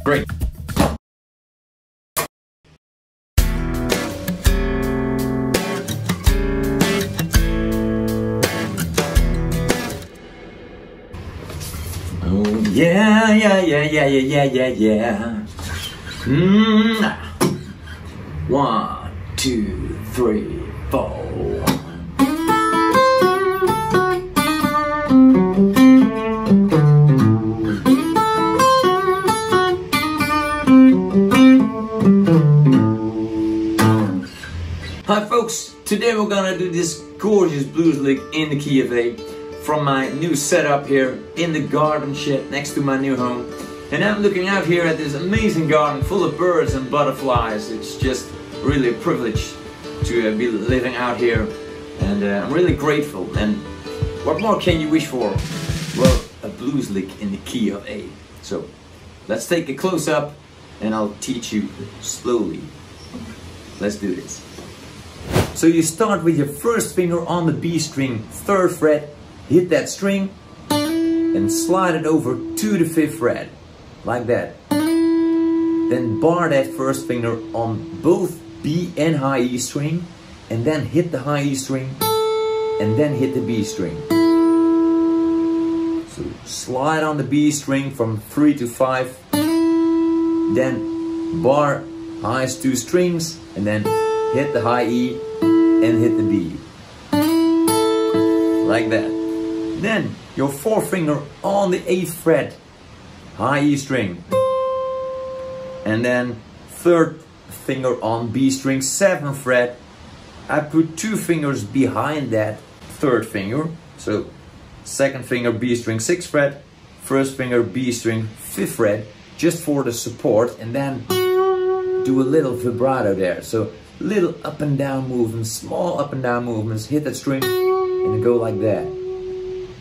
Great. Oh yeah, yeah, yeah, yeah, yeah, yeah, yeah, yeah. 1, 2, 3, 4. Hi folks, today we're gonna do this gorgeous blues lick in the key of A from my new setup here in the garden shed next to my new home. And I'm looking out here at this amazing garden full of birds and butterflies. It's just really a privilege to be living out here, and I'm really grateful. And what more can you wish for? Well, a blues lick in the key of A. So let's take a close up and I'll teach you slowly. Let's do this. So you start with your first finger on the B string, 3rd fret, hit that string and slide it over to the 5th fret, like that. Then bar that first finger on both B and high E string, and then hit the high E string, and then hit the B string. So slide on the B string from 3 to 5, then bar highest 2 strings, and then hit the high E and hit the B, like that. Then your 4th finger on the 8th fret, high E string, and then 3rd finger on B string, 7th fret. I put 2 fingers behind that 3rd finger, so 2nd finger B string, 6th fret, 1st finger B string, 5th fret, just for the support, and then do a little vibrato there. So little up and down movements, small up and down movements, hit that string and go like that.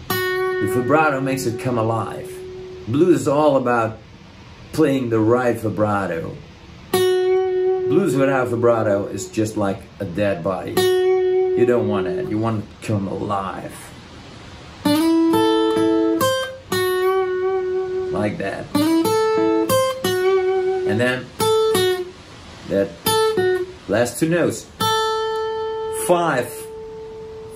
The vibrato makes it come alive. Blues is all about playing the right vibrato. Blues without vibrato is just like a dead body. You don't want that, you want it to come alive. Like that. And then that last 2 notes. 5,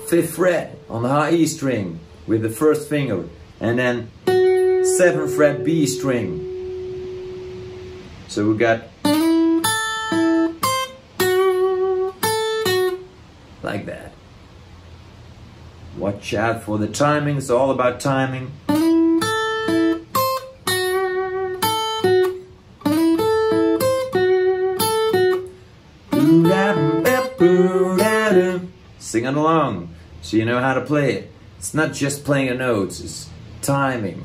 5th fret on the high E string with the 1st finger, and then 7th fret B string. So we got like that. Watch out for the timing, it's all about timing. Sing it along so you know how to play it. It's not just playing the notes, it's timing.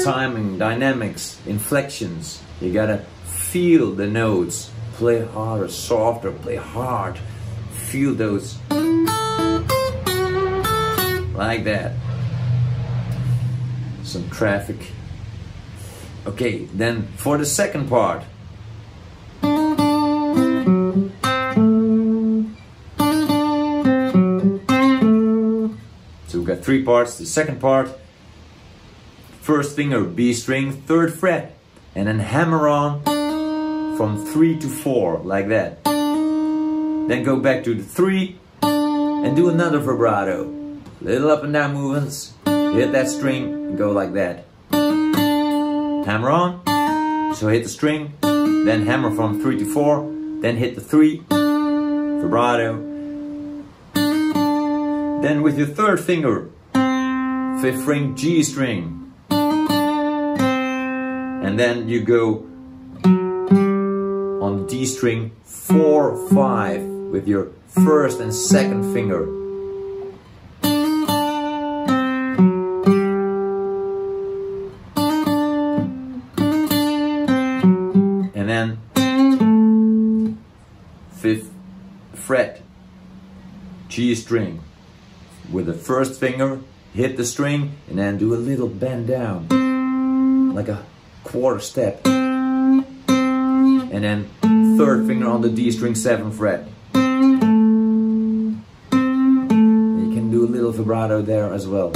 Timing, dynamics, inflections. You gotta feel the notes. Play harder, softer, play hard. Feel those. Like that. Some traffic. Okay, then for the second part. So we've got 3 parts. The second part, 1st finger B string, 3rd fret, and then hammer on from 3 to 4, like that. Then go back to the 3 and do another vibrato. Little up and down movements, hit that string and go like that. Hammer on, so hit the string, then hammer from 3 to 4, then hit the 3, vibrato. Then with your 3rd finger, 5th string G string, and then you go on D string 4, 5 with your 1st and 2nd finger. And then 5th fret G string with the 1st finger, hit the string, and then do a little bend down like a quarter step, and then 3rd finger on the D string, 7th fret. You can do a little vibrato there as well.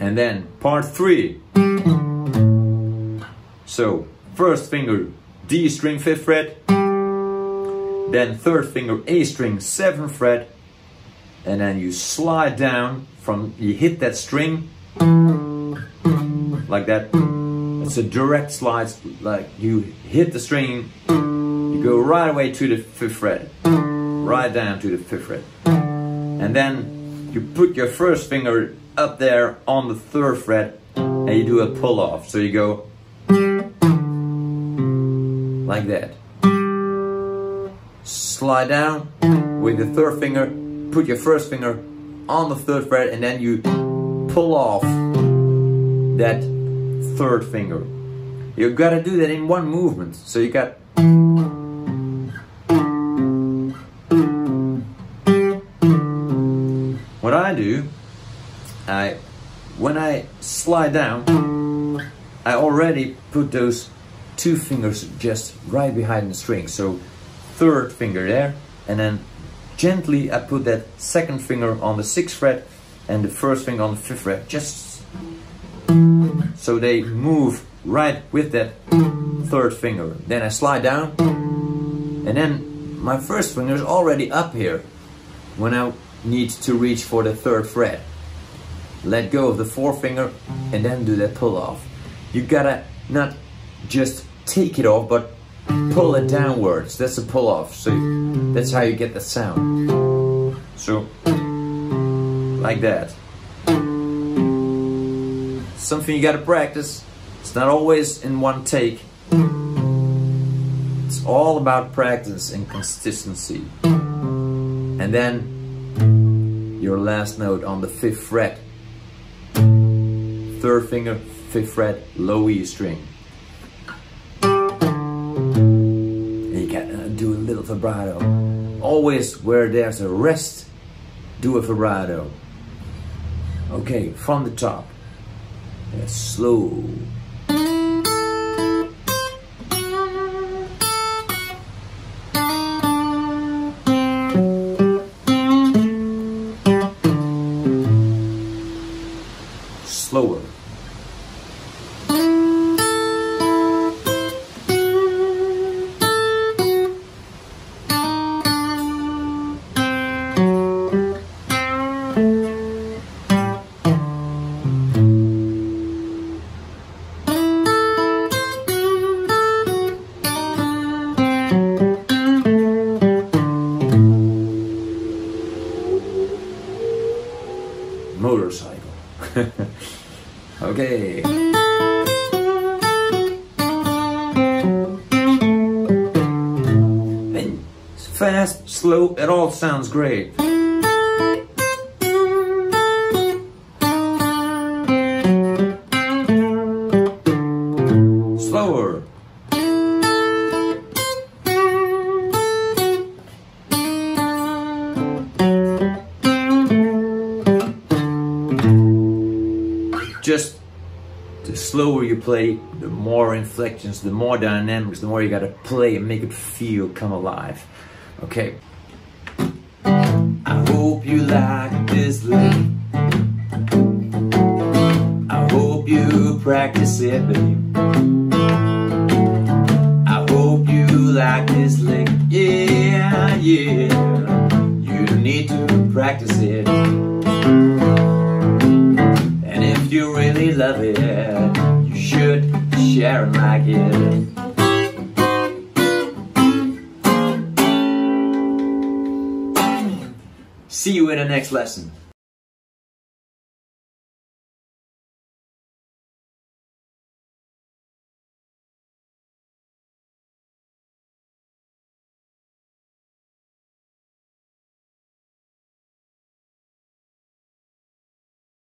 And then part 3. So first finger D string 5th fret, then third finger A string 7th fret, and then you slide down from, you hit that string like that. It's a direct slide, like you hit the string, you go right away to the 5th fret, right down to the 5th fret, and then you put your first finger up there on the 3rd fret and you do a pull off. So you go like that. Slide down with the 3rd finger, put your first finger on the 3rd fret, and then you pull off that 3rd finger. You gotta do that in one movement. So you got what I do, when I slide down, I already put those 2 fingers just right behind the string. So 3rd finger there, and then gently I put that 2nd finger on the 6th fret and the 1st finger on the 5th fret, just so they move right with that 3rd finger. Then I slide down, and then my 1st finger is already up here when I need to reach for the 3rd fret. Let go of the 4th finger and then do that pull off. You gotta not just take it off, but pull it downwards. That's a pull off. So that's how you get the sound. So like that. Something you gotta practice. It's not always in one take. It's all about practice and consistency. And then your last note on the 5th fret. 3rd finger, 5th fret, low E string. And you can do a little vibrato. Always where there's a rest, do a vibrato. Okay, from the top. Slow. Slower. Motorcycle. Okay. And fast, slow, it all sounds great. Slower. Just the slower you play, the more inflections, the more dynamics, the more you gotta play and make it feel, come alive. Okay. I hope you like this lick. I hope you practice it, babe. I hope you like this lick. Yeah, yeah. You need to practice it. If you really love it, you should share and like it. See you in the next lesson.